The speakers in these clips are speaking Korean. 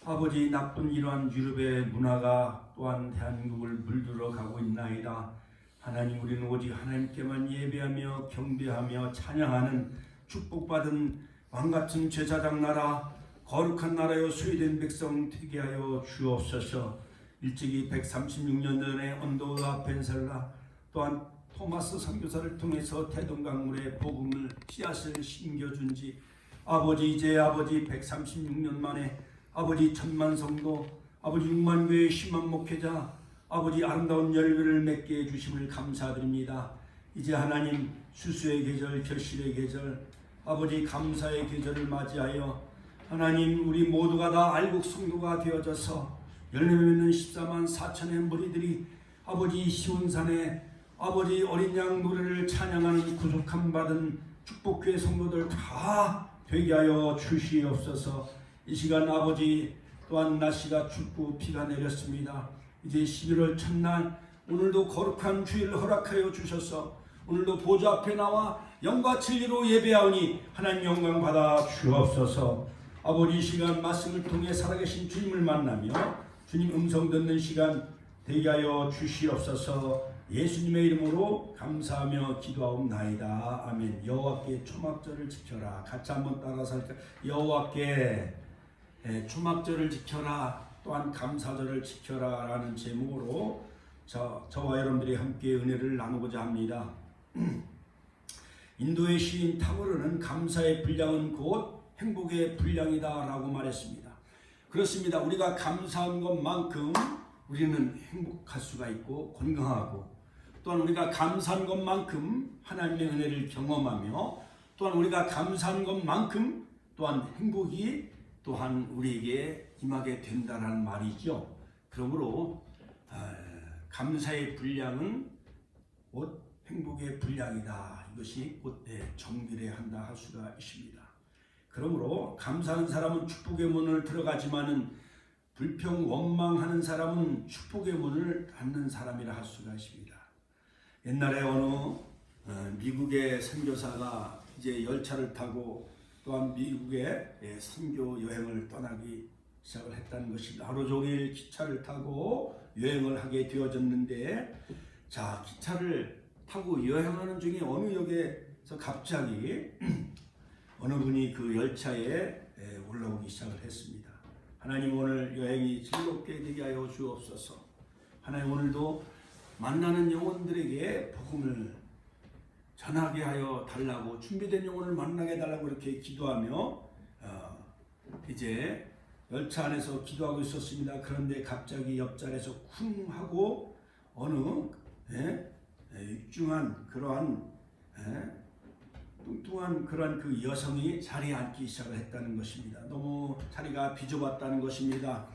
아버지, 나쁜 이러한 유럽의 문화가 또한 대한민국을 물들어 가고 있나이다. 하나님, 우리는 오직 하나님께만 예배하며 경배하며 찬양하는 축복받은 왕같은 제사장 나라, 거룩한 나라여 소유된 백성 되게 하여 주옵소서. 일찍이 136년 전에 언더와 벤살라 또한 토마스 선교사를 통해서 태동강물에 복음을 씨앗을 심겨준 지 아버지, 이제 아버지 136년 만에 아버지 1000만 성도, 아버지 6만 교회 10만 목회자, 아버지 아름다운 열매를 맺게 해주심을 감사드립니다. 이제 하나님 수수의 계절, 결실의 계절, 아버지 감사의 계절을 맞이하여 하나님 우리 모두가 다 알곡 성도가 되어져서 열매 맺는 14만 4천의 무리들이 아버지 시온산에 아버지 어린 양 노래를 찬양하는 구속함 받은 축복교회 성도들 다 되게 하여 주시옵소서. 이 시간 아버지 또한 날씨가 춥고 비가 내렸습니다. 이제 11월 첫날 오늘도 거룩한 주일을 허락하여 주셔서 오늘도 보좌 앞에 나와 영과 진리로 예배하오니 하나님 영광 받아 주옵소서. 아버지, 이 시간 말씀을 통해 살아계신 주님을 만나며 주님 음성 듣는 시간 되게 하여 주시옵소서. 예수님의 이름으로 감사하며 기도하옵나이다. 아멘. 여호와께 초막절을 지켜라. 같이 한번 따라서 할까요? 여호와께 초막절을 지켜라, 또한 감사절을 지켜라 라는 제목으로 저와 여러분들이 함께 은혜를 나누고자 합니다. 인도의 시인 타고르는 감사의 분량은 곧 행복의 분량이다 라고 말했습니다. 그렇습니다. 우리가 감사한 것만큼 우리는 행복할 수가 있고 건강하고, 또한 우리가 감사한 것만큼 하나님의 은혜를 경험하며, 또한 우리가 감사한 것만큼 또한 행복이 또한 우리에게 임하게 된다는 말이죠. 그러므로 감사의 분량은 곧 행복의 분량이다. 이것이 곧 정비례 한다 할 수가 있습니다. 그러므로 감사한 사람은 축복의 문을 들어가지만은 불평 원망하는 사람은 축복의 문을 닫는 사람이라 할 수가 있습니다. 옛날에 어느 미국의 선교사가 이제 열차를 타고 또한 미국의 선교 여행을 떠나기 시작을 했다는 것입니다. 하루 종일 기차를 타고 여행을 하게 되어졌는데, 자, 기차를 타고 여행하는 중에 어느 역에서 갑자기 어느 분이 그 열차에 올라오기 시작을 했습니다. 하나님, 오늘 여행이 즐겁게 되게 하여 주옵소서. 하나님, 오늘도 만나는 영혼들에게 복음을 전하게 하여 달라고, 준비된 영혼을 만나게 해달라고 이렇게 기도하며 이제 열차 안에서 기도하고 있었습니다. 그런데 갑자기 옆자리에서 쿵 하고 어느 육중한 그러한 뚱뚱한 그러한 그 여성이 자리에 앉기 시작을 했다는 것입니다. 너무 자리가 비좁았다는 것입니다.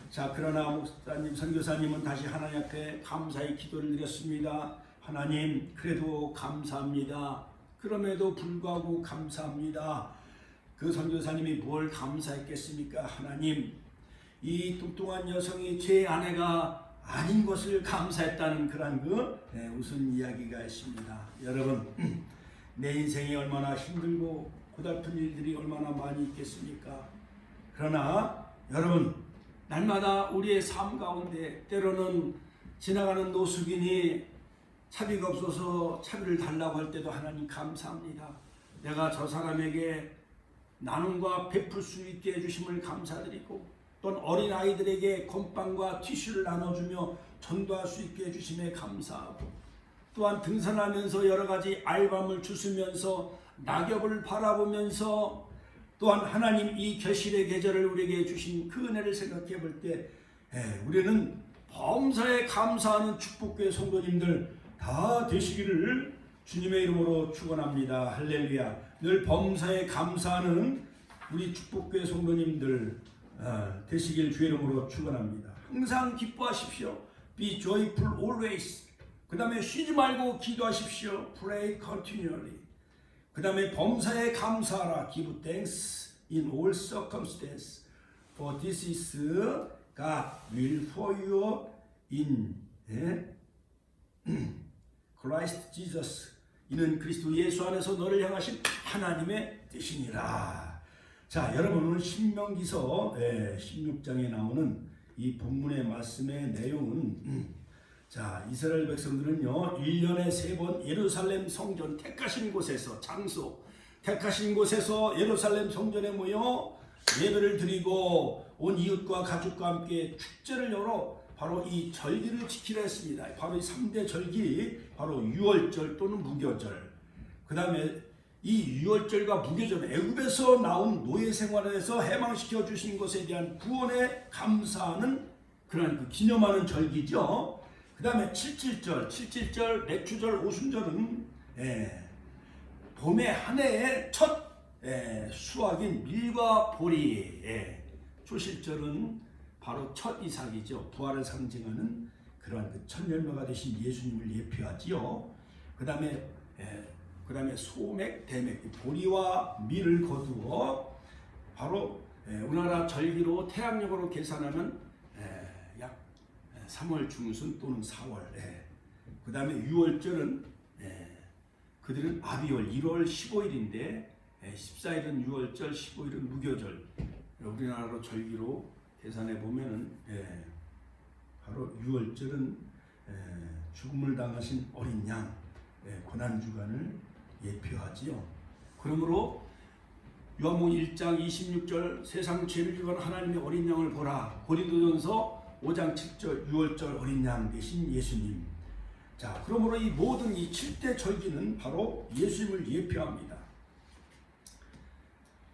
자, 그러나 목사님, 선교사님은 다시 하나님 앞에 감사의 기도를 드렸습니다. 하나님, 그래도 감사합니다. 그럼에도 불구하고 감사합니다. 그 선교사님이 뭘 감사했겠습니까? 하나님, 이 뚱뚱한 여성이 제 아내가 아닌 것을 감사했다는 그런 웃은 이야기가 있습니다. 여러분, 내 인생이 얼마나 힘들고 고달픈 일들이 얼마나 많이 있겠습니까? 그러나 여러분, 날마다 우리의 삶 가운데 때로는 지나가는 노숙인이 차비가 없어서 차비를 달라고 할 때도 하나님 감사합니다. 내가 저 사람에게 나눔과 베풀 수 있게 해주심을 감사드리고, 또는 어린아이들에게 건빵과 티슈를 나눠주며 전도할 수 있게 해주심에 감사하고, 또한 등산하면서 여러가지 알밤을 주스면서 낙엽을 바라보면서 또한 하나님 이 결실의 계절을 우리에게 주신 그 은혜를 생각해 볼 때 우리는 범사에 감사하는 축복교회 성도님들 다 되시기를 주님의 이름으로 축원합니다. 할렐루야. 늘 범사에 감사하는 우리 축복교회 성도님들 되시길 주의 이름으로 축원합니다. 항상 기뻐하십시오. Be joyful always. 그 다음에 쉬지 말고 기도하십시오. Pray continually. 그 다음에 범사에 감사하라. Give thanks in all circumstances. For this is God will for you in Christ Jesus. 이는 그리스도 예수 안에서 너를 향하신 하나님의 뜻이니라. 자, 여러분 오늘 신명기서 16장에 나오는 이 본문의 말씀의 내용은 자, 이스라엘 백성들은요 1년에 3번 예루살렘 성전 택하신 곳에서 택하신 곳에서 예루살렘 성전에 모여 예배를 드리고 온 이웃과 가족과 함께 축제를 열어 바로 이 절기를 지키려 했습니다. 바로 이 3대 절기, 바로 유월절 또는 무교절. 그 다음에 이 유월절과 무교절, 애굽에서 나온 노예 생활에서 해방시켜 주신 것에 대한 구원에 감사하는 그런 그 기념하는 절기죠. 그 다음에 칠칠절, 맥추절, 오순절은 봄의 한 해의 첫 수확인 밀과 보리. 초실절은 바로 첫 이삭이죠. 부활을 상징하는 그러한 그 첫 열매가 되신 예수님을 예표하지요. 그 다음에 소맥, 대맥, 보리와 밀을 거두어 바로 우리나라 절기로 태양력으로 계산하면 약 3월 중순 또는 4월. 그 다음에 유월절은 그들은 아비월 1월 15일인데 14일은 유월절, 15일은 무교절. 우리나라로 절기로 계산해 보면은 바로 유월절은 죽음을 당하신 어린 양 고난주간을 예표하지요. 그러므로 요한복음 1장 26절 세상 죄를 지고 하나님의 어린 양을 보라. 고린도전서 5장 7절 유월절 어린 양 되신 예수님. 자, 그러므로 이 모든 이 7대 절기는 바로 예수님을 예표합니다.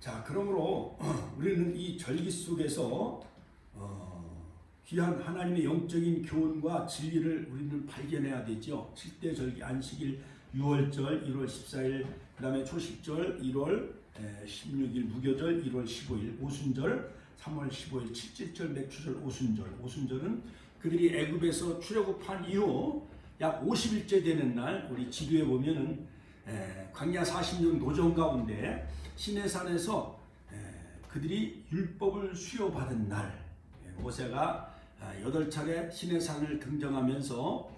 자, 그러므로 우리는 이 절기 속에서 귀한 하나님의 영적인 교훈과 진리를 우리는 발견해야 되죠. 7대 절기 안식일, 유월절 1월 14일, 그 다음에 초식절 1월 16일, 무교절 1월 15일, 오순절 3월 15일, 칠칠절, 맥추절, 오순절은 그들이 애굽에서 출애굽한 이후 약 50일째 되는 날, 우리 지도에 보면은 광야 40년 노정 가운데 시내산에서 그들이 율법을 수여받은 날, 모세가 8차례 시내산을 등정하면서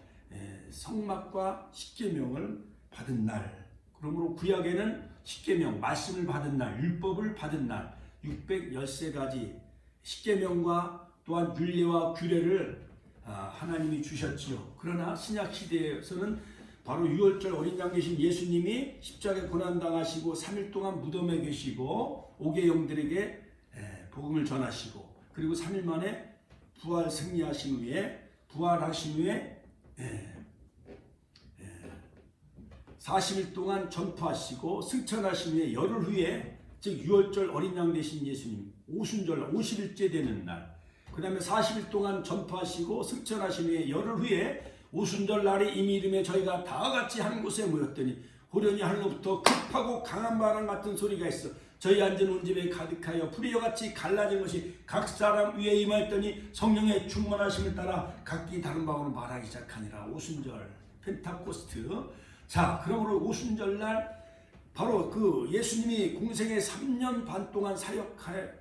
성막과 십계명을 받은 날, 그러므로 구약에는 십계명, 말씀을 받은 날, 율법을 받은 날 613가지 십계명과 또한 율례와 규례를 하나님이 주셨지요. 그러나 신약 시대에서는 바로 유월절 어린 양 되신 예수님이 십자가에 고난당하시고 3일 동안 무덤에 계시고 5개 영들에게 복음을 전하시고 그리고 3일 만에 부활 승리하신 후에 40일 동안 전파하시고 승천하신 후에 열흘 후에 즉 유월절 어린 양 되신 예수님 오순절 50일째 되는 날, 그 다음에 40일 동안 전파하시고 승천하신 후에 열흘 후에 오순절 날에 이미 이름에 저희가 다 같이 한 곳에 모였더니 호련히 하늘로부터 급하고 강한 바람 같은 소리가 있어 저희 앉은 온 집에 가득하여 불이여같이 갈라진 것이 각 사람 위에 임하였더니 성령의 충만하심을 따라 각기 다른 방언으로 말하기 시작하니라. 오순절 펜타코스트. 자, 그러므로 오순절날 바로 그 예수님이 공생의 3년 반 동안 사역한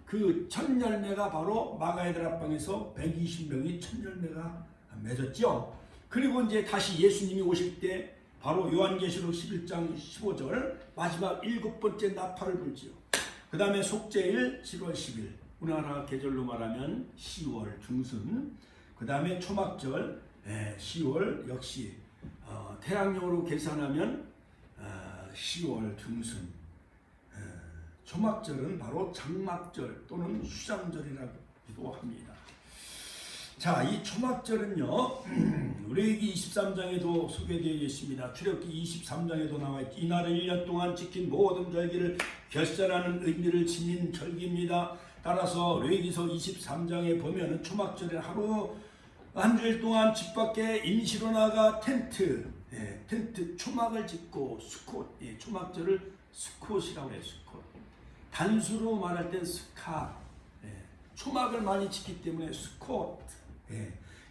그 첫 열매가 바로 마가의 앞방에서 120명이 첫 열매가 맺었죠. 그리고 이제 다시 예수님이 오실 때 바로 요한계시록 11장 15절 마지막 7번째 나팔을 불지요. 그 다음에 속죄일 7월 10일, 우리나라 계절로 말하면 10월 중순, 그 다음에 초막절 10월 역시 태양력으로 계산하면 10월 중순, 초막절은 바로 장막절 또는 수장절이라고도 합니다. 자, 이 초막절은요 레위기 23장에도 소개되어 있습니다. 출애굽기 23장에도 나와 있죠. 이날은 1년 동안 지킨 모든 절기를 결산하는 의미를 지닌 절기입니다. 따라서 레위기서 23장에 보면은 초막절에 하루 한 주일 동안 집 밖에 임시로 나가 텐트 초막을 짓고 수콧, 초막절을 수콧이라고 해요. 수콧. 단수로 말할 땐 스카, 초막을 많이 짓기 때문에 수콧.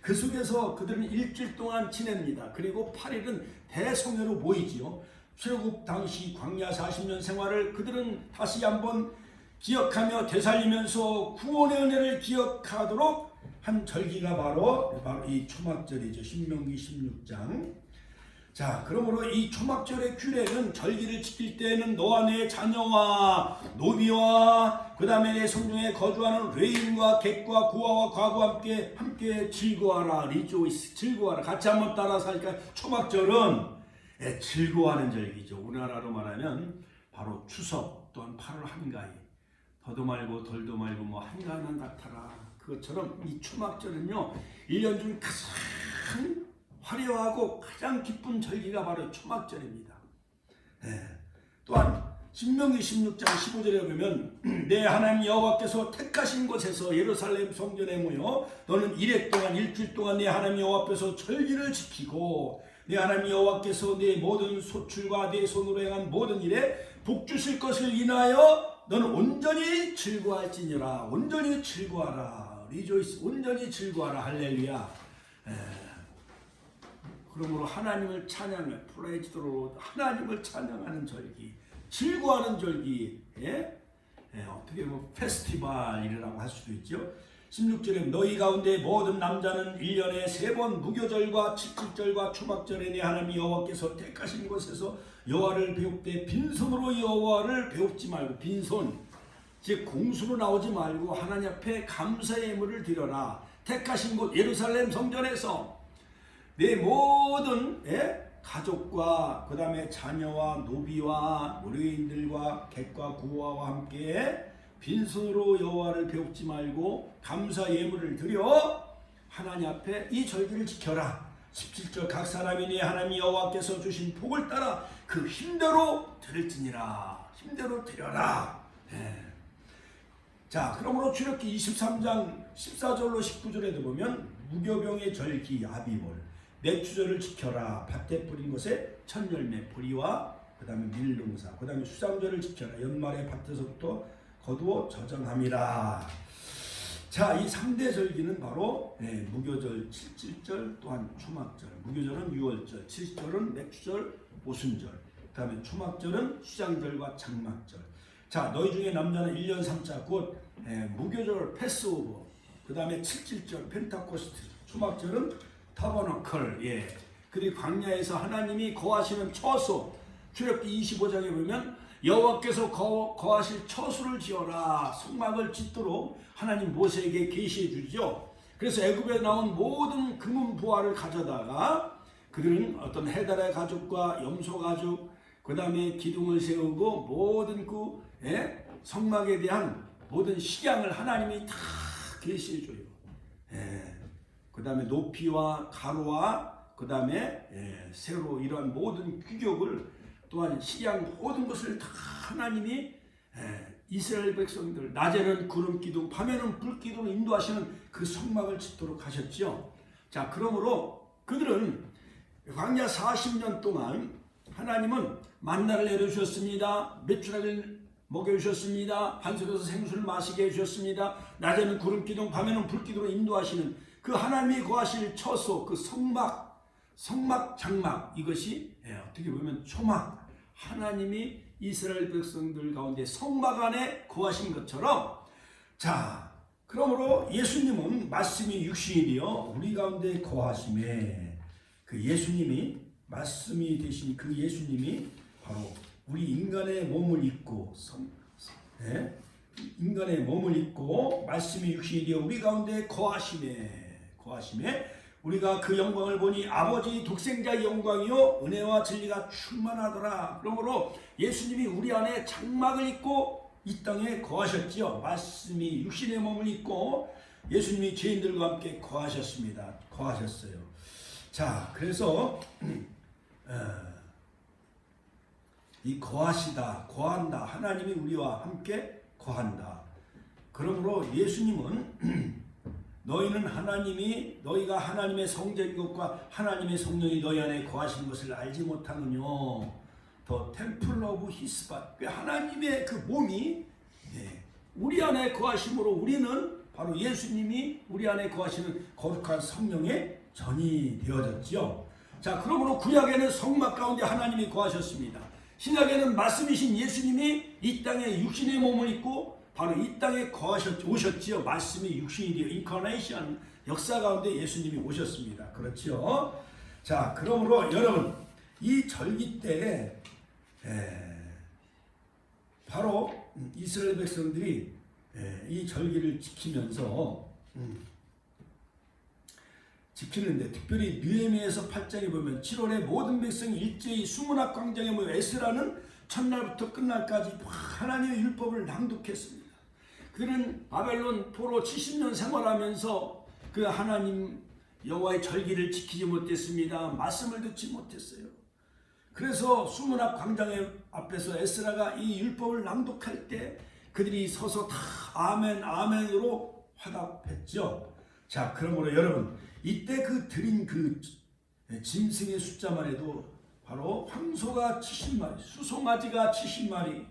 그 속에서 그들은 일주일 동안 지냅니다. 그리고 8일은 대성회로 모이지요. 출애굽 당시 광야 40년 생활을 그들은 다시 한번 기억하며 되살리면서 구원의 은혜를 기억하도록 한 절기가 바로 이 초막절이죠. 신명기 16장. 자, 그러므로 이 초막절의 규례는 절기를 지킬 때에는 너와 내 자녀와 노비와 그 다음에 내 성중에 거주하는 레인과 객과 구아와 과부와 함께 즐거워하라. 리조이스, 즐거워하라. 같이 한번 따라서 하니까 초막절은 즐거워하는 절기죠. 우리나라로 말하면 바로 추석, 또한 8월 한가위, 더도 말고 덜도 말고 뭐 한가위만 같아라. 그것처럼 이 초막절은요 1년 중 가장 화려하고 가장 기쁜 절기가 바로 초막절입니다. 또한 신명기 16장 15절에 보면 내 하나님 여호와께서 택하신 곳에서 예루살렘 성전에 모여 너는 일해 동안 일주일 동안 내 하나님 여호와 앞에서 절기를 지키고 내 하나님 여호와께서 내 모든 소출과 내 손으로 행한 모든 일에 복 주실 것을 인하여 너는 온전히 즐거워할지니라. 온전히 즐거워하라. 리조이스, 온전히 즐거워하라. 할렐루야. 그러므로 하나님을 찬양해, 프레이즈로 하나님을 찬양하는 절기, 즐거워하는 절기, 어떻게 보면 페스티벌이라고 할 수도 있죠. 16절에 너희 가운데 모든 남자는 1년에 3번 무교절과 칠칠절과 초막절에 내 하나님 여호와께서 택하신 곳에서 여호와를 배웁되 빈손으로 여호와를 배웁지 말고, 빈손 즉 공수로 나오지 말고 하나님 앞에 감사의 예물을 드려라. 택하신 곳 예루살렘 성전에서 내 모든 가족과 그 다음에 자녀와 노비와 노래인들과 객과 구와와 함께 빈손으로 여호와를 배웁지 말고 감사 예물을 드려 하나님 앞에 이 절기를 지켜라. 17절 각 사람이 내 하나님 여호와께서 주신 복을 따라 그 힘대로 드릴지니라. 힘대로 드려라. 자, 그러므로 출애굽기 23장 14절로 19절에도 보면 무교병의 절기 아비월, 맥주절을 지켜라. 밭에 뿌린 것에 첫 열매 보리와 그 다음에 밀농사, 그 다음에 수장절을 지켜라. 연말에 밭에서부터 거두어 저장함이라. 자, 이 3대 절기는 바로 무교절, 칠칠절, 또한 초막절. 무교절은 6월절, 칠칠절은 맥주절, 오순절, 그 다음에 초막절은 수장절과 장막절. 자, 너희 중에 남자는 1년 3차 곧 무교절 패스오버, 그 다음에 칠칠절 펜타코스트, 초막절은 타버너클. 그리고 광야에서 하나님이 거하시는 처소, 출애굽기 25장에 보면 여호와께서 거하실 처소를 지어라. 성막을 짓도록 하나님 모세에게 계시해 주죠. 그래서 애굽에 나온 모든 금은 부화를 가져다가 그들은 어떤 해달의 가죽과 염소 가죽, 그 다음에 기둥을 세우고 모든 그 성막에 대한 모든 식양을 하나님이 다 계시해 줘요. 그 다음에 높이와 가로와 그 다음에 세로 이러한 모든 규격을 또한 식양 모든 것을 다 하나님이 이스라엘 백성들 낮에는 구름 기둥 밤에는 불 기둥을 인도하시는 그 성막을 짓도록 하셨죠. 자, 그러므로 그들은 광야 40년 동안 하나님은 만나를 내려주셨습니다. 메추라기를 먹여주셨습니다. 반석에서 생수를 마시게 해주셨습니다. 낮에는 구름 기둥 밤에는 불 기둥으로 인도하시는 그 하나님이 거하실 처소, 그 성막, 장막, 이것이 어떻게 보면 초막, 하나님이 이스라엘 백성들 가운데 성막 안에 거하신 것처럼, 자, 그러므로 예수님은 말씀이 육신이 되어 우리 가운데 거하심에 그 예수님이 말씀이 되신 그 예수님이 바로 우리 인간의 몸을 입고 인간의 몸을 입고 말씀이 육신이 되어 우리 가운데 거하심에 우리가 그 영광을 보니 아버지 독생자의 영광이요 은혜와 진리가 충만하더라. 그러므로 예수님이 우리 안에 장막을 입고 이 땅에 거하셨지요. 말씀이 육신의 몸을 입고 예수님이 죄인들과 함께 거하셨어요. 자, 그래서 이 거한다. 하나님이 우리와 함께 거한다. 그러므로 예수님은 너희가 하나님의 성전인 것과 하나님의 성령이 너희 안에 거하신 것을 알지 못하느냐. 더 템플 오브 히스 바디, 하나님의 그 몸이 우리 안에 거하심으로 우리는 바로 예수님이 우리 안에 거하시는 거룩한 성령의 전이 되어졌지요. 자, 그러므로 구약에는 성막 가운데 하나님이 거하셨습니다. 신약에는 말씀이신 예수님이 이 땅에 육신의 몸을 입고 바로 이 땅에 오셨지요. 말씀이 육신이 되어 인카네이션 역사 가운데 예수님이 오셨습니다. 그렇죠? 자, 그러므로 여러분 이 절기 때 바로 이스라엘 백성들이 이 절기를 지키면서 지키는데, 특별히 느헤미야서 8장에 보면 7월에 모든 백성이 일제히 수문학 광장에 모여 에스라는 첫날부터 끝날까지 하나님의 율법을 낭독했습니다. 그들은 바벨론 포로 70년 생활하면서 그 하나님 여호와의 절기를 지키지 못했습니다. 말씀을 듣지 못했어요. 그래서 수문학 광장 앞에서 에스라가 이 율법을 낭독할 때 그들이 서서 다 아멘 아멘으로 화답했죠. 자, 그러므로 여러분, 이때 그 드린 그 짐승의 숫자만 해도 바로 황소가 70마리, 수송아지가 70마리,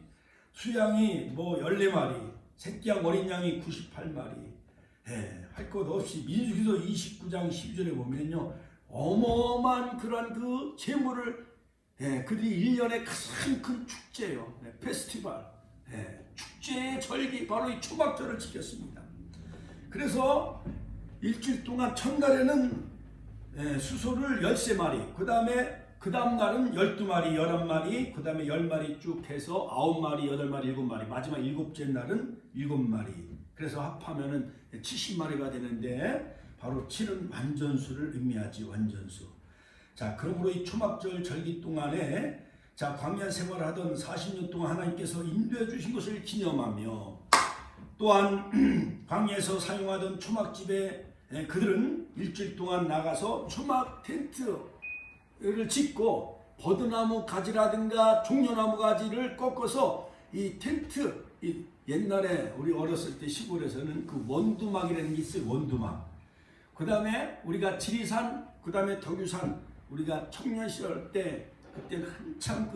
수양이 14마리, 새끼양 어린 양이 98마리. 할 것 없이 민수기서 29장 12절에 보면요, 어마어마한 그러한 그 제물을 그들이 1년에 가장 큰 축제예요. 페스티벌, 축제의 절기, 바로 이 초막절을 지켰습니다. 그래서 일주일 동안 첫날에는 수소를 13마리, 그 다음 날은 12마리, 11마리, 그 다음에 10마리 쭉 해서 9마리, 8마리, 7마리, 마지막 7째 날은 7마리. 그래서 합하면은 70마리가 되는데, 바로 7은 완전수를 의미하지, 완전수. 자, 그러므로 이 초막절 절기 동안에 광야 생활하던 40년 동안 하나님께서 인도해 주신 것을 기념하며, 또한 광야에서 사용하던 초막집에 그들은 일주일 동안 나가서 초막 텐트를 짓고 버드나무 가지라든가 종려나무 가지를 꺾어서 이 텐트, 옛날에 우리 어렸을 때 시골에서는 그 원두막이라는 게 있어요. 원두막. 그 다음에 우리가 지리산, 그 다음에 덕유산, 우리가 청년 시절 때 그때는 한참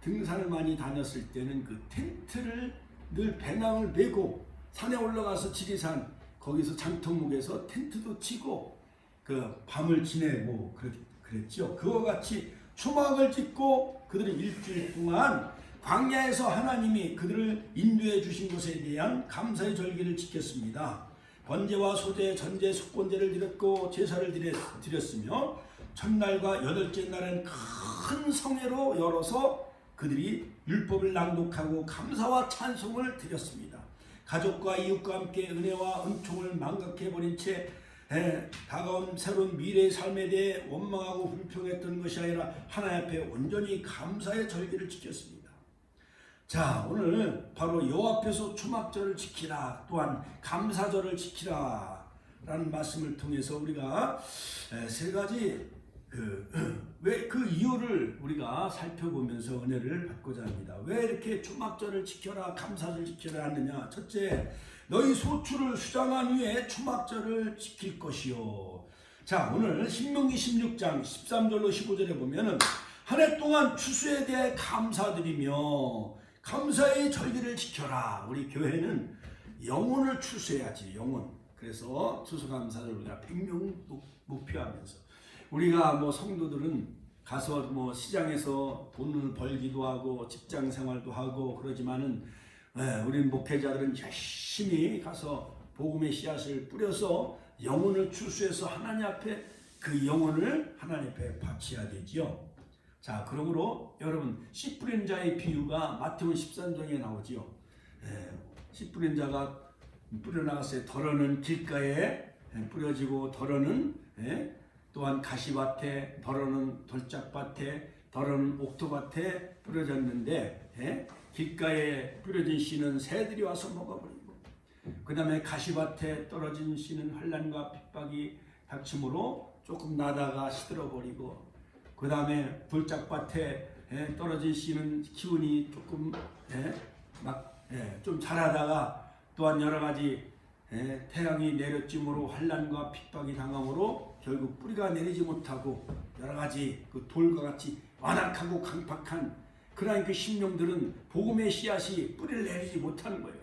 등산을 많이 다녔을 때는 그 텐트를 늘 배낭을 메고 산에 올라가서 지리산 거기서 장터목에서 텐트도 치고 그 밤을 지내고 그랬죠. 그와 같이 초막을 짓고 그들은 일주일 동안 광야에서 하나님이 그들을 인도해 주신 것에 대한 감사의 절기를 지켰습니다. 번제와 소제, 전제, 속건제를 드렸고 제사를 드렸으며, 첫날과 8째 날은 큰 성회로 열어서 그들이 율법을 낭독하고 감사와 찬송을 드렸습니다. 가족과 이웃과 함께 은혜와 은총을 망각해버린 채 다가온 새로운 미래의 삶에 대해 원망하고 불평했던 것이 아니라 하나님 앞에 온전히 감사의 절기를 지켰습니다. 자, 오늘 바로 여호와 앞에서 초막절을 지키라, 또한 감사절을 지키라 라는 말씀을 통해서 우리가 세 가지 왜 그 이유를 우리가 살펴보면서 은혜를 받고자 합니다. 왜 이렇게 초막절을 지켜라, 감사절 지켜라 하느냐? 첫째, 너희 소출을 수장한 후에 초막절을 지킬 것이요. 자, 오늘 신명기 16장 13절로 15절에 보면은 한 해 동안 추수에 대해 감사드리며 감사의 절기를 지켜라. 우리 교회는 영혼을 추수해야지, 영혼. 그래서 추수감사를 우리가 100명 목표하면서 우리가 성도들은 가서 시장에서 돈을 벌기도 하고 직장 생활도 하고 그러지만은 우리 목회자들은 열심히 가서 복음의 씨앗을 뿌려서 영혼을 추수해서 하나님 앞에 그 영혼을 하나님 앞에 바쳐야 되지요. 자, 그러므로 여러분, 씨 뿌린 자의 비유가 마태복음 13장에 나오지요. 씨 뿌린 자가 뿌려나갔어요. 덜어는 길가에 뿌려지고, 덜어는 또한 가시밭에, 덜어는 돌짝밭에, 덜어는 옥토밭에 뿌려졌는데, 길가에 뿌려진 씨는 새들이 와서 먹어버리고, 그 다음에 가시밭에 떨어진 씨는 환난과 핍박이 닥침으로 조금 나다가 시들어버리고, 그 다음에 돌짝밭에 떨어진 씨는 기운이 조금 좀 자라다가 또한 여러 가지 태양이 내려짐으로 환난과 핍박이 당함으로 결국 뿌리가 내리지 못하고 여러 가지 그 돌과 같이 완악하고 강팍한 그러한 그 심령들은 복음의 씨앗이 뿌리를 내리지 못하는 거예요.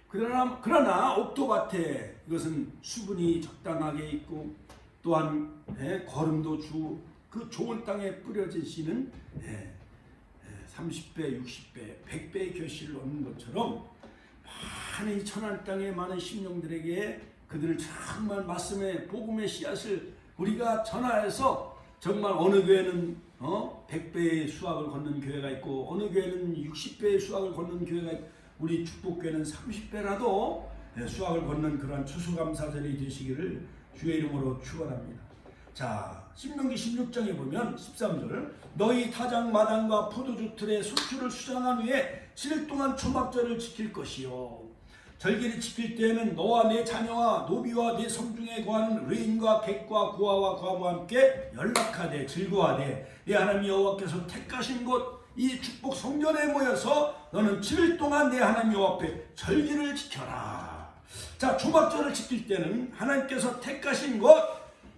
그러나 옥토밭에 이것은 수분이 적당하게 있고 또한 거름도 주고 그 좋은 땅에 뿌려진 씨는 30배, 60배, 100배의 결실을 얻는 것처럼 많은 이 천한 땅에 많은 심령들에게 그들을 정말 말씀의 복음의 씨앗을 우리가 전화해서 정말 어느 교회는 100배의 수확을 거는 교회가 있고 어느 교회는 60배의 수확을 거는 교회가 있고 우리 축복교회는 30배라도 수확을 거는 그러한 추수감사절이 되시기를 주의 이름으로 축원합니다. 자, 신명기 16장에 보면 13절 너희 타작 마당과 포도주 틀에 소출을 수장한 후에 7일 동안 초막절을 지킬 것이요 절기를 지킬 때에는 너와 내 자녀와 노비와 내 성중에 거하는 의인과 객과 고아와 과부와 함께 연락하되 즐거워하되 내 하나님 여호와께서 택하신 곳 이 축복 성전에 모여서 너는 7일 동안 내 하나님 여호와 앞에 절기를 지켜라. 자, 초막절을 지킬 때는 하나님께서 택하신 곳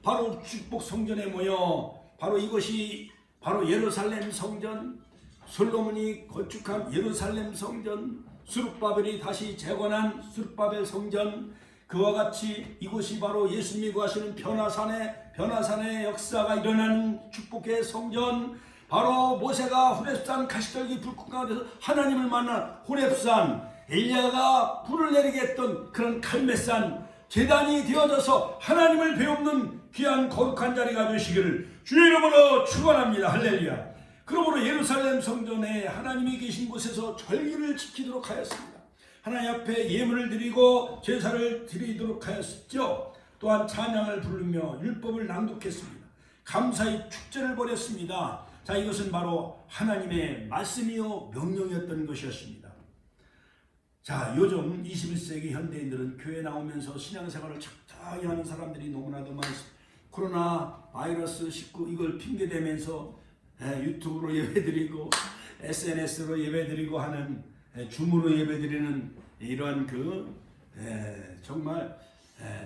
바로 축복 성전에 모여 바로 이것이 바로 예루살렘 성전, 솔로몬이 건축한 예루살렘 성전, 스룹바벨이 다시 재건한 스룹바벨 성전, 그와 같이 이곳이 바로 예수님이 구하시는 변화산의 역사가 일어나는 축복의 성전, 바로 모세가 호렙산 가시떨기 불꽃 가운데서 하나님을 만난 호렙산, 엘리야가 불을 내리게 했던 그런 갈멜산, 제단이 되어져서 하나님을 배우는 귀한 거룩한 자리가 되시기를 주의 이름으로 축원합니다. 할렐루야. 그러므로 예루살렘 성전에 하나님이 계신 곳에서 절기를 지키도록 하였습니다. 하나님 앞에 예물을 드리고 제사를 드리도록 하였죠. 또한 찬양을 부르며 율법을 낭독했습니다. 감사의 축제를 벌였습니다. 자, 이것은 바로 하나님의 말씀이요 명령이었던 것이었습니다. 자, 요즘 21세기 현대인들은 교회 나오면서 신앙생활을 적당히 하는 사람들이 너무나도 많습니다. 코로나 바이러스 19 이걸 핑계대면서 유튜브로 예배드리고 SNS로 예배드리고 하는 줌으로 예배드리는 이러한 정말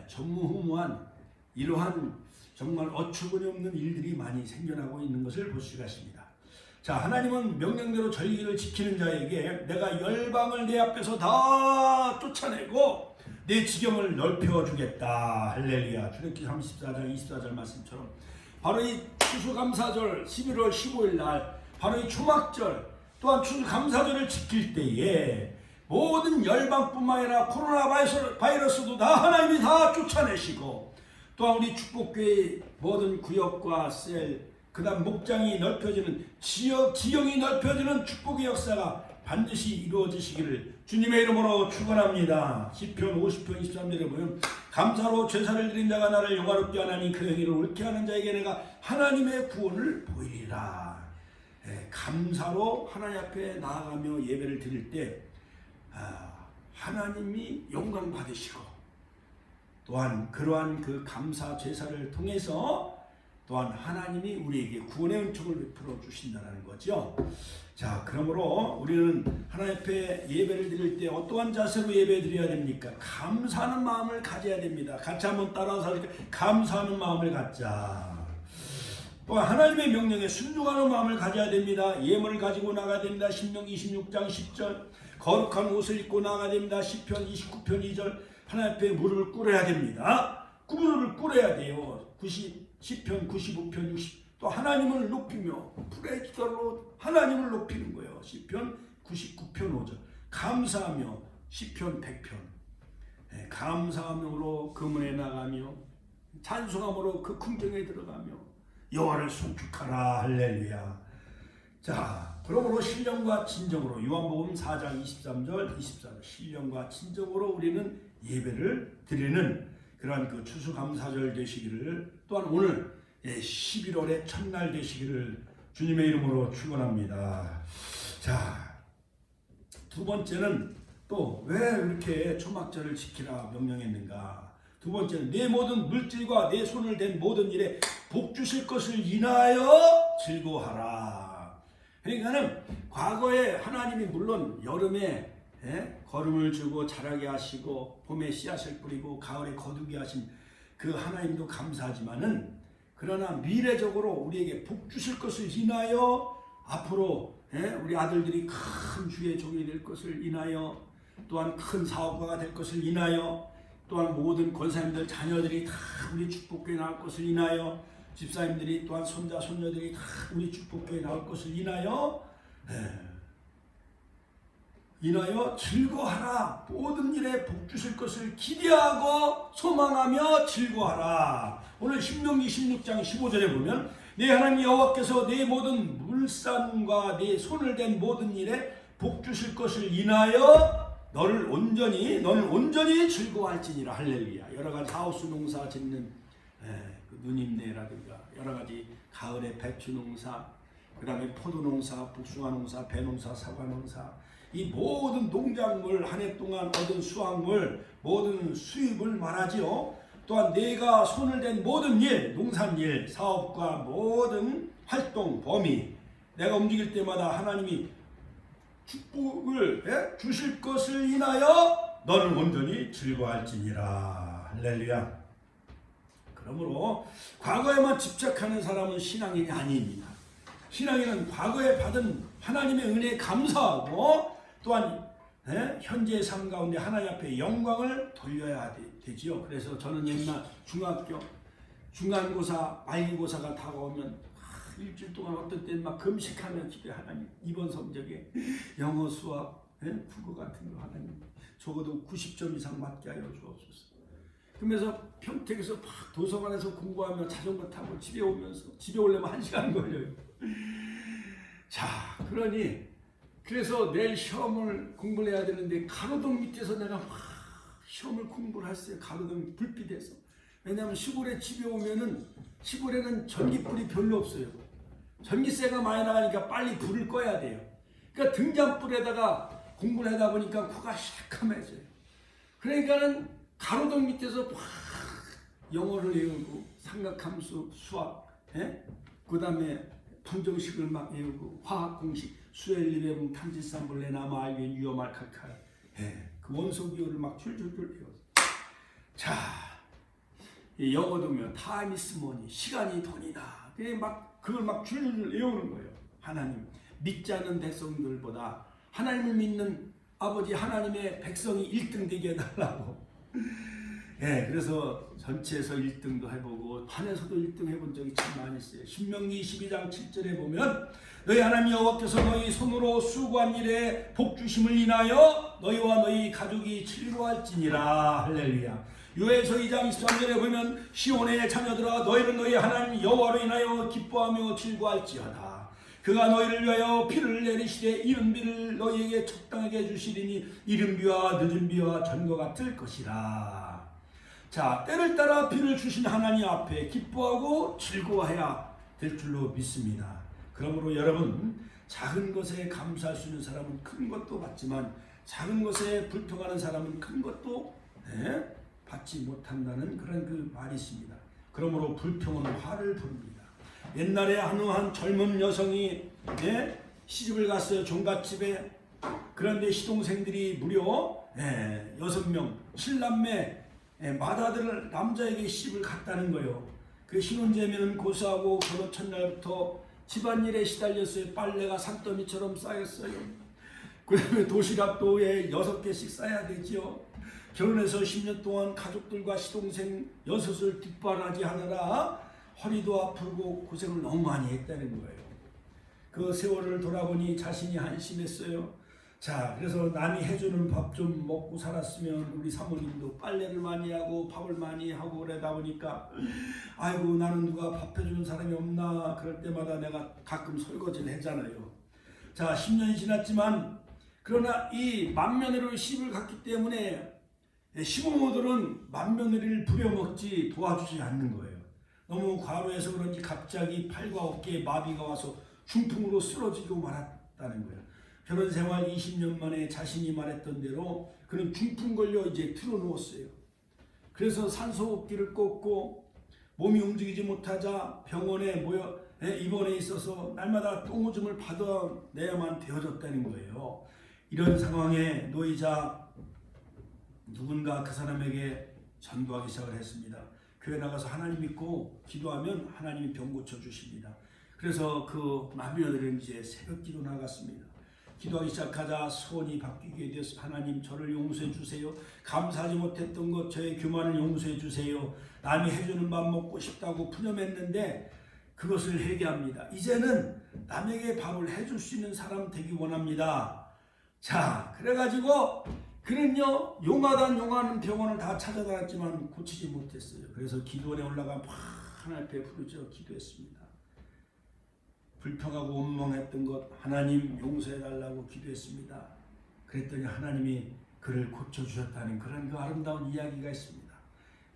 전무후무한 이러한 정말 어처구니 없는 일들이 많이 생겨나고 있는 것을 볼 수가 있습니다. 자, 하나님은 명령대로 절기를 지키는 자에게 내가 열방을 내 앞에서 다 쫓아내고 내 지경을 넓혀주겠다. 할렐루야. 출애굽기 34장 24절 말씀처럼 바로 이 추수감사절 11월 15일 날 바로 이 초막절 또한 추수감사절을 지킬 때에 모든 열방뿐만 아니라 코로나 바이러스도 다 하나님이 다 쫓아내시고 또한 우리 축복교회의 모든 구역과 셀 그 다음 목장이 넓혀지는 지형이 넓혀지는 축복의 역사가 반드시 이루어지시기를 주님의 이름으로 축원합니다. 시편 50편 23절에 보면 감사로 제사를 드린 자가 나를 영화롭게 하나니 그 행위를 옳게 하는 자에게 내가 하나님의 구원을 보이리라. 감사로 하나님 앞에 나아가며 예배를 드릴 때 하나님이 영광 받으시고 또한 그러한 그 감사 제사를 통해서 또한 하나님이 우리에게 구원의 은총을 베풀어 주신다는 거죠. 자, 그러므로 우리는 하나님 앞에 예배를 드릴 때 어떠한 자세로 예배 드려야 됩니까? 감사하는 마음을 가져야 됩니다. 같이 한번 따라서 감사하는 마음을 갖자. 또한 하나님의 명령에 순종하는 마음을 가져야 됩니다. 예물을 가지고 나가야 됩니다. 신명기 26장 10절 거룩한 옷을 입고 나가야 됩니다. 시편 29편 2절 하나님 앞에 무릎을 꿇어야 됩니다. 무릎을 꿇어야 돼요. 시편 95편 60 또 하나님을 높이며 불의 기도로 하나님을 높이는 거예요. 시편 99편 5절 감사하며 시편 100편 감사함으로 그 문에 나가며 찬송함으로 그 궁정에 들어가며 여호와를 송축하라. 할렐루야. 자, 그러므로 신령과 진정으로 요한복음 4장 23절 24절 신령과 진정으로 우리는 예배를 드리는 그러한 그 추수감사절 되시기를 또한 오늘 11월의 첫날 되시기를 주님의 이름으로 축원합니다. 자, 두 번째는 또 왜 이렇게 초막절을 지키라 명령했는가? 두 번째는 내 모든 물질과 내 손을 댄 모든 일에 복 주실 것을 인하여 즐거워하라. 그러니까는 과거에 하나님이 물론 여름에 거름을 주고 자라게 하시고 봄에 씨앗을 뿌리고 가을에 거두게 하신 그 하나님도 감사하지만은 그러나 미래적으로 우리에게 복 주실 것을 인하여 앞으로 우리 아들들이 큰 주의 종이 될 것을 인하여 또한 큰 사업가가 될 것을 인하여 또한 모든 권사님들 자녀들이 다 우리 축복교회 나올 것을 인하여 집사님들이 또한 손자 손녀들이 다 우리 축복교회 나올 것을 인하여 인하여 즐거워하라. 모든 일에 복 주실 것을 기대하고 소망하며 즐거워하라. 오늘 신명기 16장 15절에 보면 내 하나님 여호와께서 내 모든 물산과 내 손을 댄 모든 일에 복 주실 것을 인하여 너는 온전히 즐거워할지니라. 할렐루야. 여러 가지 하우스 농사 짓는 그 누님네라든가 여러 가지 가을에 배추 농사, 그 다음에 포도 농사, 복숭아 농사, 배 농사, 사과 농사, 이 모든 농작물 한 해 동안 얻은 수확물, 모든 수입을 말하지요. 또한 내가 손을 댄 모든 일, 농산일, 사업과 모든 활동 범위, 내가 움직일 때마다 하나님이 축복을 주실 것을 인하여 너는 온전히 즐거워할지니라. 할렐루야. 그러므로 과거에만 집착하는 사람은 신앙인이 아닙니다. 신앙인은 과거에 받은 하나님의 은혜에 감사하고 또한 현재의 삶 가운데 하나님 앞에 영광을 돌려야 되지요. 그래서 저는 옛날 중학교 중간고사, 말기고사가 다가오면 일주일 동안 어떤 때는 막 금식하며 기도해. 하나님 이번 성적에 영어, 수학, 국어 같은 거 하나님 적어도 90점 이상 맞게 하여 주옵소서. 그러면서 평택에서 막 도서관에서 공부하며 자전거 타고 집에 오려면 1시간 걸려요. 자, 그래서 내일 시험을 공부를 해야 되는데 가로등 밑에서 내가 막 시험을 공부를 했어요. 가로등 불빛에서. 왜냐하면 시골에 집에 오면은 시골에는 전기불이 별로 없어요. 전기세가 많이 나가니까 빨리 불을 꺼야 돼요. 그러니까 등잔불에다가 공부를 하다 보니까 코가 시커매져요. 그러니까는 가로등 밑에서 막 영어를 외우고 삼각함수, 수학, 그 다음에 방정식을 막 외우고 화학 공식, 수엘리베rum 탄지산불레 나마 알겐 유어말 칼칼, 그 원소 기호를 막 줄줄줄 외웠어요. 자, 영어도면 time is money, 시간이 돈이다. 그걸 막 줄줄줄 외우는 거예요. 하나님 믿지 않는 백성들보다 하나님을 믿는 아버지 하나님의 백성이 1등 되게 해달라고. 그래서 전체에서 1등도 해보고 반에서도 1등 해본 적이 참 많이 있어요. 신명기 22장 7절에 보면 너희 하나님 여호와께서 너희 손으로 수고한 일에 복 주심을 인하여 너희와 너희 가족이 즐거워할지니라. 할렐루야. 요에서 2장 23절에 보면 시온의 자녀들아 너희는 너희 하나님 여호와로 인하여 기뻐하며 즐거워할지어다. 그가 너희를 위하여 비를 내리시되 이른 비를 너희에게 적당하게 주시리니 이른 비와 늦은 비와 전과 같을 것이라. 자, 때를 따라 비를 주신 하나님 앞에 기뻐하고 즐거워해야 될 줄로 믿습니다. 그러므로 여러분, 작은 것에 감사할 수 있는 사람은 큰 것도 받지만 작은 것에 불평하는 사람은 큰 것도 받지 못한다는 그런 그 말이 있습니다. 그러므로 불평은 화를 부릅니다. 옛날에 한 젊은 여성이 시집을 갔어요. 종갓집에. 그런데 시동생들이 무려 6명 7남매 맏아들을 남자에게 시집을 갔다는 거예요. 그 신혼재미는 고사하고 결혼 첫날부터 집안일에 시달렸어요. 빨래가 산더미처럼 쌓였어요. 그 다음에 도시락도 6개씩 싸야 되지요. 결혼해서 10년 동안 가족들과 시동생 6을 뒷바라지 하느라 허리도 아프고 고생을 너무 많이 했다는 거예요. 그 세월을 돌아보니 자신이 한심했어요. 자, 그래서 남이 해주는 밥 좀 먹고 살았으면 우리 사모님도 빨래를 많이 하고 밥을 많이 하고 그러다 보니까 아이고 나는 누가 밥 해주는 사람이 없나 그럴 때마다 내가 가끔 설거지를 했잖아요. 자, 10년이 지났지만 그러나 이 맏며느리로 시집을 갔기 때문에 시부모들은 맏며느리를 부려먹지 도와주지 않는 거예요. 너무 과로해서 그런지 갑자기 팔과 어깨에 마비가 와서 중풍으로 쓰러지고 말았다는 거예요. 결혼 생활 20년 만에 자신이 말했던 대로 그는 중풍 걸려 이제 틀어누웠어요. 그래서 산소호흡기를 꽂고 몸이 움직이지 못하자 병원에 입원해 있어서 날마다 똥오줌을 받아내야만 되어졌다는 거예요. 이런 상황에 놓이자 누군가 그 사람에게 전도하기 시작을 했습니다. 교회 나가서 하나님 믿고 기도하면 하나님이 병 고쳐주십니다. 그래서 그 맏며느리는 이제 새벽 기도 나갔습니다. 기도하기 시작하자 소원이 바뀌게 되었습니다. 하나님 저를 용서해 주세요. 감사하지 못했던 것 저의 교만을 용서해 주세요. 남이 해주는 밥 먹고 싶다고 푸념했는데 그것을 회개합니다. 이제는 남에게 밥을 해줄 수 있는 사람 되기 원합니다. 자, 그래가지고 그는요 용하는 병원을 다 찾아다녔지만 고치지 못했어요. 그래서 기도원에 올라가 막 하나님 앞에 부르짖어 기도했습니다. 불평하고 원망했던 것 하나님 용서해달라고 기도했습니다. 그랬더니 하나님이 그를 고쳐주셨다는 그런 그 아름다운 이야기가 있습니다.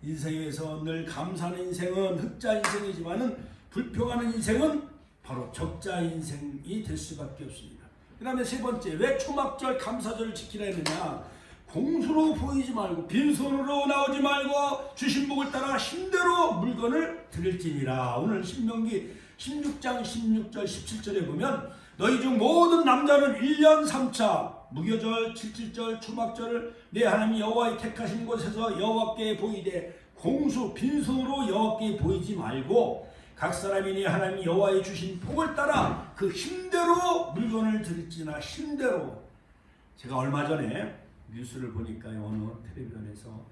인생에서 늘 감사하는 인생은 흑자 인생이지만은 불평하는 인생은 바로 적자 인생이 될 수밖에 없습니다. 그 다음에 세 번째, 왜 초막절 감사절을 지키라 했느냐? 공수로 보이지 말고 빈손으로 나오지 말고 주신 복을 따라 힘대로 물건을 드릴지니라. 오늘 신명기 16장 16절 17절에 보면 너희 중 모든 남자는 1년 3차 무교절 77절 초막절을 내 하나님 여호와의 택하신 곳에서 여호와께 보이되 공수 빈손으로 여호와께 보이지 말고 각 사람이 내 하나님 여호와의 주신 복을 따라 그 힘대로 물건을 드릴지나. 힘대로. 제가 얼마 전에 뉴스를 보니까 어느 텔레비전에서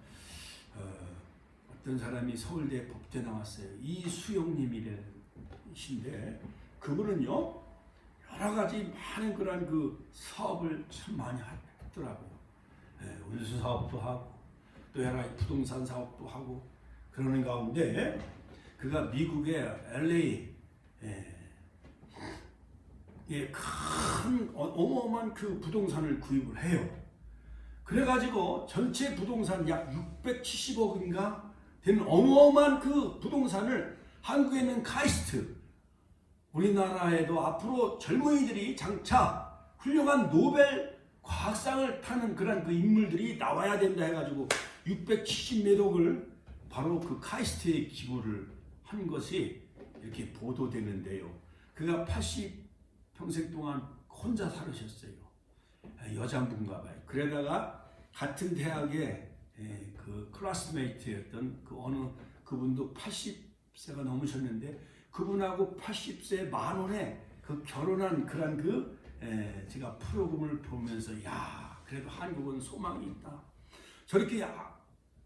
어떤 사람이 서울대 법대 나왔어요. 이수영님이신데 그분은요 여러 가지 많은 그런 그 사업을 참 많이 하더라고요. 운수 사업도 하고 또 여러 가지 부동산 사업도 하고 그러는 가운데 그가 미국의 LA 큰 어마어마한 그 부동산을 구입을 해요. 그래가지고 전체 부동산 약 670억인가 되는 어마어마한 그 부동산을 한국에 있는 카이스트, 우리나라에도 앞으로 젊은이들이 장차 훌륭한 노벨 과학상을 타는 그런 그 인물들이 나와야 된다 해가지고 670몇 억을 바로 그 카이스트에 기부를 한 것이 이렇게 보도되는데요. 그가 80평생 동안 혼자 살으셨어요. 여자분인가 봐요. 그러다가 같은 대학의 그 클래스메이트였던 그 어느 그분도 80세가 넘으셨는데 그분하고 80세 만원에 그 결혼한 그런 그 제가 프로그램을 보면서 야 그래도 한국은 소망이 있다. 저렇게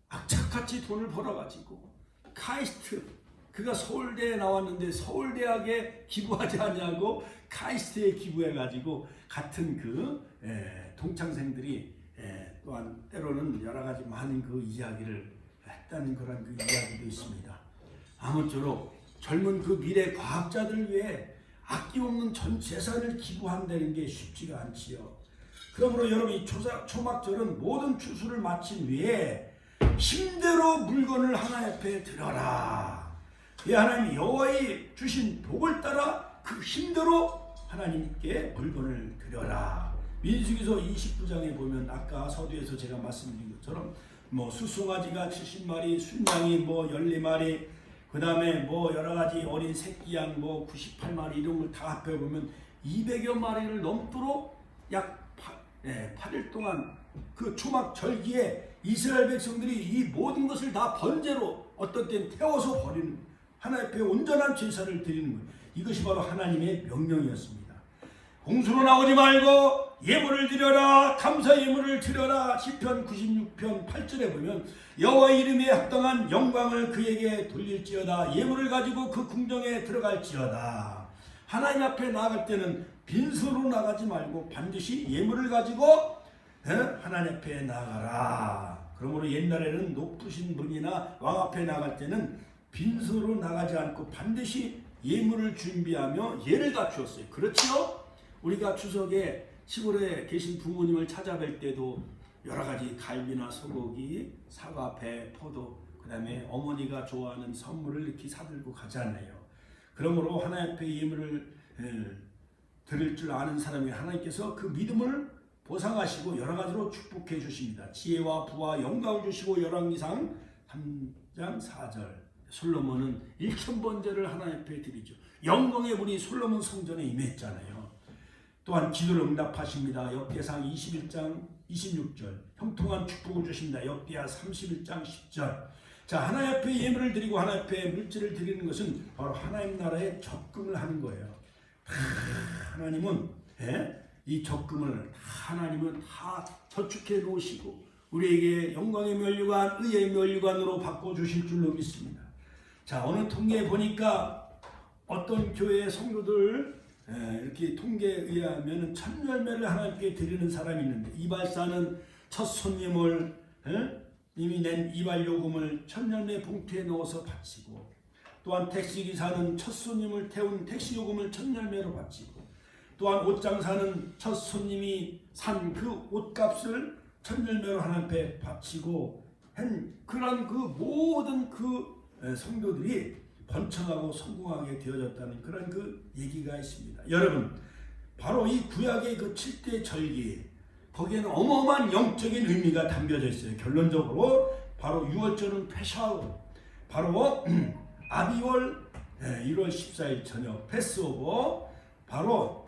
악착같이 돈을 벌어가지고 카이스트 그가 서울대에 나왔는데 서울대학에 기부하지 않냐고 카이스트에 기부해가지고 같은 그 동창생들이 또한 때로는 여러 가지 많은 그 이야기를 했다는 그런 그 이야기도 있습니다. 아무쪼록 젊은 그 미래 과학자들 위해 아낌없는 전 재산을 기부한다는 게 쉽지가 않지요. 그러므로 여러분 이 초막절은 모든 추수를 마친 후에 힘대로 물건을 하나님 앞에 드려라. 이 하나님 여호와의 주신 복을 따라 그 힘대로 하나님께 물건을 드려라. 민수기서 29장에 보면 아까 서두에서 제가 말씀드린 것처럼 뭐 수송아지가 70마리, 순양이 뭐 14마리, 그 다음에 뭐 여러 가지 어린 새끼양 뭐 98마리 이런 걸 다 합해 보면 200여 마리를 넘도록 약 8일 동안 그 초막 절기에 이스라엘 백성들이 이 모든 것을 다 번제로 어떤 때는 태워서 버리는 하나님 앞에 온전한 제사를 드리는 거예요. 이것이 바로 하나님의 명령이었습니다. 공수로 나오지 말고 예물을 드려라. 감사 예물을 드려라. 시편 96편 8절에 보면 여호와 이름에 합당한 영광을 그에게 돌릴지어다. 예물을 가지고 그 궁정에 들어갈지어다. 하나님 앞에 나아갈 때는 빈손으로 나가지 말고 반드시 예물을 가지고 하나님 앞에 나가라. 그러므로 옛날에는 높으신 분이나 왕 앞에 나갈 때는 빈손으로 나가지 않고 반드시 예물을 준비하며 예를 갖추었어요. 그렇지요? 우리가 추석에 시골에 계신 부모님을 찾아뵐 때도 여러 가지 갈비나 소고기, 사과, 배, 포도, 그 다음에 어머니가 좋아하는 선물을 이렇게 사들고 가잖아요. 그러므로 하나님 앞에 예물을 드릴 줄 아는 사람이 하나님께서 그 믿음을 보상하시고 여러 가지로 축복해 주십니다. 지혜와 부와 영광을 주시고 열왕기상 3장 4절 솔로몬은 1000번제를 하나님 앞에 드리죠. 영광의 분이 솔로몬 성전에 임했잖아요. 또한 기도를 응답하십니다. 역대상 21장 26절 형통한 축복을 주십니다. 역대하 31장 10절. 자, 하나님 앞에 예물을 드리고 하나님 앞에 물질을 드리는 것은 바로 하나님 나라에 적금을 하는 거예요. 하나님은 이 적금을 하나님은 다 저축해 놓으시고 우리에게 영광의 면류관, 의의 면류관으로 바꿔주실 줄로 믿습니다. 자, 어느 통계에 보니까 어떤 교회의 성도들 이렇게 통계에 의하면 첫 열매를 하나님께 드리는 사람이 있는데, 이발사는 첫 손님을 이미 낸 이발 요금을 첫 열매 봉투에 넣어서 바치고, 또한 택시기사는 첫 손님을 태운 택시 요금을 첫 열매로 바치고, 또한 옷장사는 첫 손님이 산 그 옷값을 첫 열매로 하나님께 바치고 한 그런 그 모든 그 성도들이 번창하고 성공하게 되어졌다는 그런 그 얘기가 있습니다. 여러분, 바로 이 구약의 그 7대 절기, 거기에는 어마어마한 영적인 의미가 담겨져 있어요. 결론적으로 바로 유월절은 페샤우, 바로 아비월 1월 14일 저녁 패스오버, 바로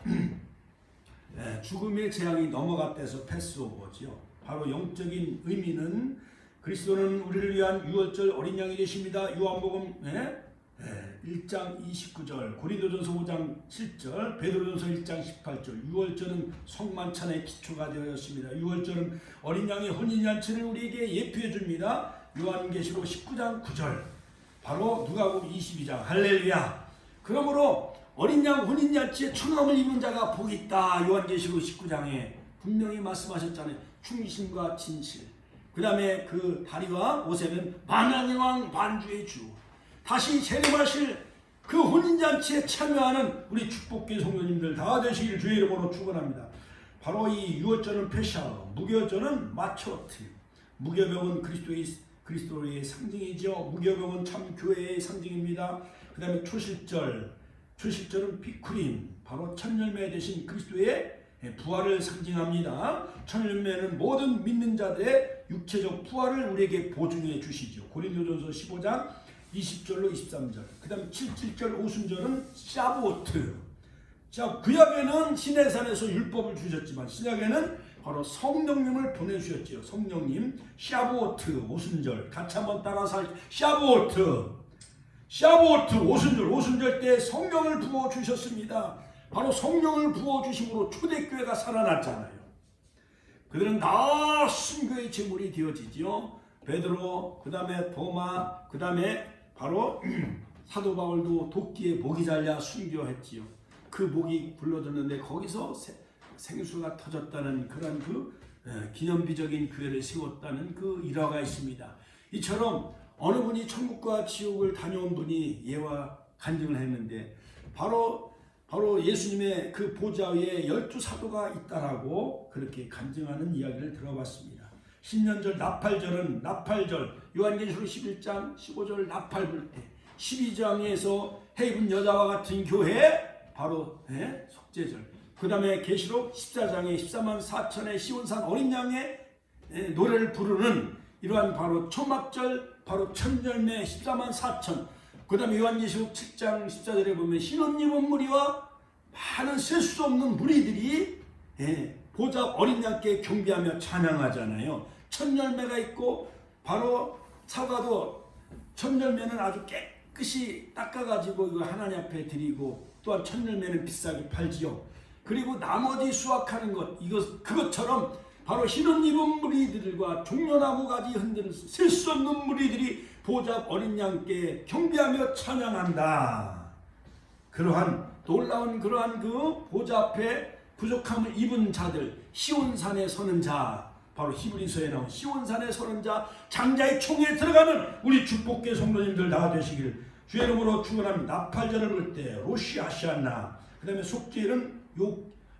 죽음의 재앙이 넘어갔대서 패스오버지요. 바로 영적인 의미는 그리스도는 우리를 위한 유월절 어린 양이 되십니다. 요한복음 1장 29절, 고린도전서 5장 7절, 베드로전서 1장 18절. 유월절은 성만찬의 기초가 되었습니다. 유월절은 어린 양의 혼인잔치를 우리에게 예표해 줍니다. 요한계시록 19장 9절, 바로 누가복음 22장. 할렐루야. 그러므로 어린 양 혼인잔치에 초남을 입은 자가 복이 있다. 요한계시록 19장에 분명히 말씀하셨잖아요. 충심과 진실. 그 다음에 그 다리와 옷에는 만왕의 왕 반주의 주, 다시 재림하실 그 혼인잔치에 참여하는 우리 축복계 성도님들 다 되시길 주의 이름으로 축원합니다. 바로 이 유월절은 페샤, 무교절은 마초트. 무교병은 그리스도의 상징이죠. 무교병은 참 교회의 상징입니다. 그 다음에 초실절은 비쿠림, 바로 첫 열매 되신 그리스도의 부활을 상징합니다. 첫 열매는 모든 믿는 자들의 육체적 부활을 우리에게 보증해 주시죠. 고린도전서 15장 20절로 23절. 그 다음에 77절 오순절은 샤보트. 자, 구약에는 시내산에서 율법을 주셨지만 신약에는 바로 성령님을 보내주셨지요. 성령님. 샤보트 오순절. 같이 한번 따라서 샤보트 오순절 때 성령을 부어주셨습니다. 바로 성령을 부어주심으로 초대교회가 살아났잖아요. 그들은 다 순교의 제물이 되어지죠. 베드로, 그 다음에 도마, 그 다음에 바로 사도 바울도 도끼에 목이 잘려 순교했지요. 그 목이 굴러들었는데 거기서 생수가 터졌다는 그런 그 기념비적인 교회를 세웠다는 그 일화가 있습니다. 이처럼 어느 분이 천국과 지옥을 다녀온 분이 예와 간증을 했는데 바로 예수님의 그 보좌 위에 12사도가 있다라고 그렇게 간증하는 이야기를 들어봤습니다. 신년절 나팔절은 요한계시록 11장 15절 나팔 불 때, 12장에서 해 입은 여자와 같은 교회 바로 속죄절, 그 다음에 계시록 14장에 14만 4천의 시온산 어린 양의 노래를 부르는 이러한 바로 초막절, 바로 첫 열매 14만 4천, 그 다음에 요한계시록 7장 14절에 보면 흰옷 입은 무리와 많은 셀 수 없는 무리들이 보좌 어린 양께 경배하며 찬양하잖아요. 첫 열매가 있고, 바로 사과도 첫 열매는 아주 깨끗이 닦아가지고 이거 하나님 앞에 드리고, 또한 첫 열매는 비싸게 팔지요. 그리고 나머지 수확하는 것, 그것처럼 바로 흰옷 입은 무리들과 종려나무 가지 흔드는 셀 수 없는 무리들이 보좌 어린 양께 경배하며 찬양한다. 그러한 놀라운 그러한 그 보좌 앞에 부족함을 입은 자들, 시온산에 서는 자, 바로 히브리서에 나온 시온산에 서는 자, 장자의 총에 들어가는 우리 축복계 성도님들 다 되시기를 주의 이름으로 축원합니다. 나팔절을 볼 때 로시 아시아나, 그 다음에 속죄일은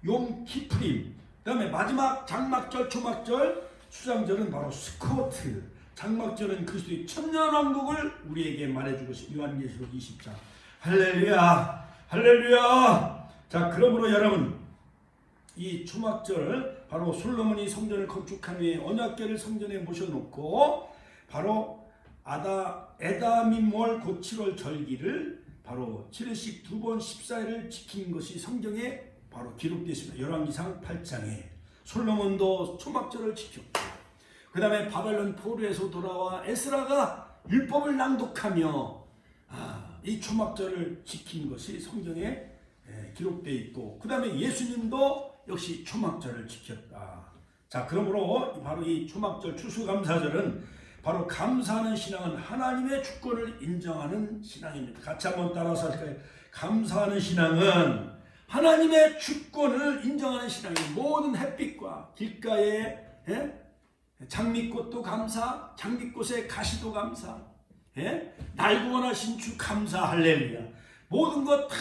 욤 키프림, 그 다음에 마지막 장막절, 초막절, 수장절은 바로 스코트. 장막절은 그리스도의 천년왕국을 우리에게 말해주고 있습니다. 요한계시록 20장. 할렐루야, 할렐루야. 자, 그러므로 여러분, 이 초막절, 바로 솔로몬이 성전을 건축한 후에 언약궤를 성전에 모셔놓고 바로 에다밈월 곧 7월 절기를 바로 7일씩 2번 14일을 지킨 것이 성경에 바로 기록되어 있습니다. 열왕기상 8장에 솔로몬도 초막절을 지켰고, 그 다음에 바벨론 포로에서 돌아와 에스라가 율법을 낭독하며 이 초막절을 지킨 것이 성경에 기록되어 있고, 그 다음에 예수님도 역시 초막절을 지켰다. 자, 그러므로 바로 이 초막절 추수감사절은 바로 감사하는 신앙은 하나님의 주권을 인정하는 신앙입니다. 같이 한번 따라서 할까요? 감사하는 신앙은 하나님의 주권을 인정하는 신앙이에요. 모든 햇빛과 길가에 장미꽃도 감사, 장미꽃의 가시도 감사, 날 구원하신 주 감사, 할렐루야. 모든 것 다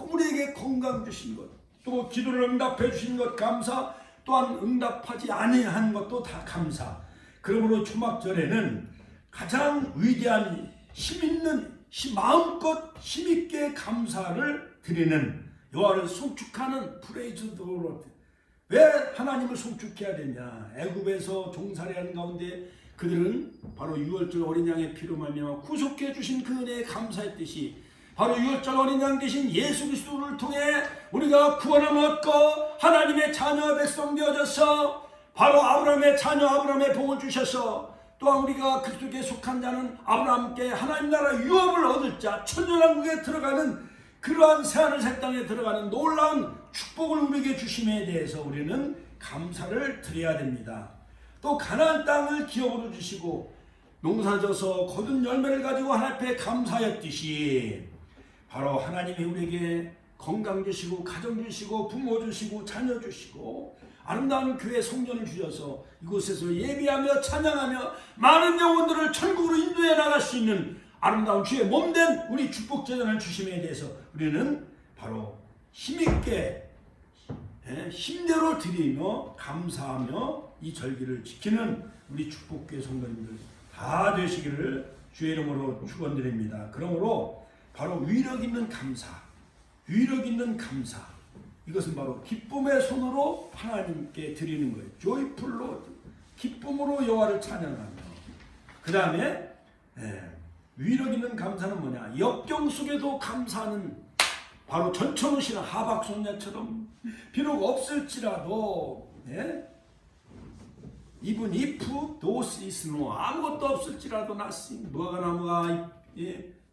우리에게 건강 주신 것, 또 기도를 응답해 주신 것 감사, 또한 응답하지 아니한 것도 다 감사. 그러므로 초막절에는 가장 위대한 힘있는 마음껏 힘있게 감사를 드리는, 여호와를 송축하는 프레이즈 도로. 왜 하나님을 송축해야 되냐? 애굽에서 종살이하는 가운데 그들은 바로 유월절 어린 양의 피로 말미암아 구속해 주신 그 은혜에 감사했듯이, 바로 유월절 어린 양 되신 예수 그리스도를 통해 우리가 구원을 얻고 하나님의 자녀 백성 되어져서 바로 아브라함의 자녀 아브라함의 복을 주셔서, 또한 우리가 그리스도께 속한 자는 아브라함께 하나님 나라 유업을 얻을 자, 천년왕국에 들어가는 그러한 새하늘 새 땅에 들어가는 놀라운 축복을 우리에게 주심에 대해서 우리는 감사를 드려야 됩니다. 또 가나안 땅을 기업으로 주시고 농사져서 거둔 열매를 가지고 하나님 앞에 감사했듯이, 바로 하나님이 우리에게 건강 주시고 가정 주시고 부모 주시고 자녀 주시고 아름다운 교회 성전을 주셔서 이곳에서 예배하며 찬양하며 많은 영혼들을 천국으로 인도해 나갈 수 있는 아름다운 주의 몸된 우리 축복제단을 주심에 대해서 우리는 바로 힘있게 힘대로 드리며 감사하며 이 절기를 지키는 우리 축복교회 성도님들 다 되시기를 주의 이름으로 축원드립니다. 그러므로 바로 위력 있는 감사, 위력 있는 감사, 이것은 바로 기쁨의 손으로 하나님께 드리는 거예요. 조이풀로, 기쁨으로 여호와를 찬양하며. 그 다음에 위력 있는 감사는 뭐냐? 역경 속에도 감사하는, 바로 전천후 신앙 하박손녀처럼 비록 없을지라도, even if those is no, 아무것도 없을지라도 nothing, 무화과나무가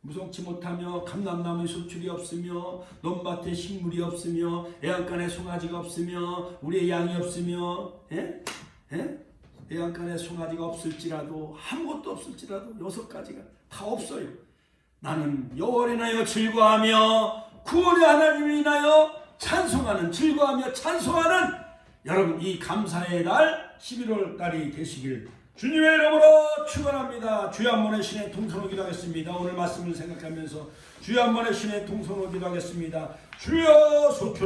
무성치 못하며 감람나무에 소출이 없으며 논밭에 식물이 없으며 애완간에 송아지가 없으며 우리의 양이 없으며 애완간에 송아지가 없을지라도, 아무것도 없을지라도 6가지가 다 없어요. 나는 여호와를 인하여 즐거워하며 구원의 하나님을 인하여 찬송하는, 즐거워하며 찬송하는 여러분 이 감사의 달 11월 달이 되시길 주님의 이름으로 축원합니다. 주여 한 번의 신의 통성으로 기도하겠습니다. 오늘 말씀을 생각하면서 주여 한 번의 신의 통성으로 기도하겠습니다. 주여 소출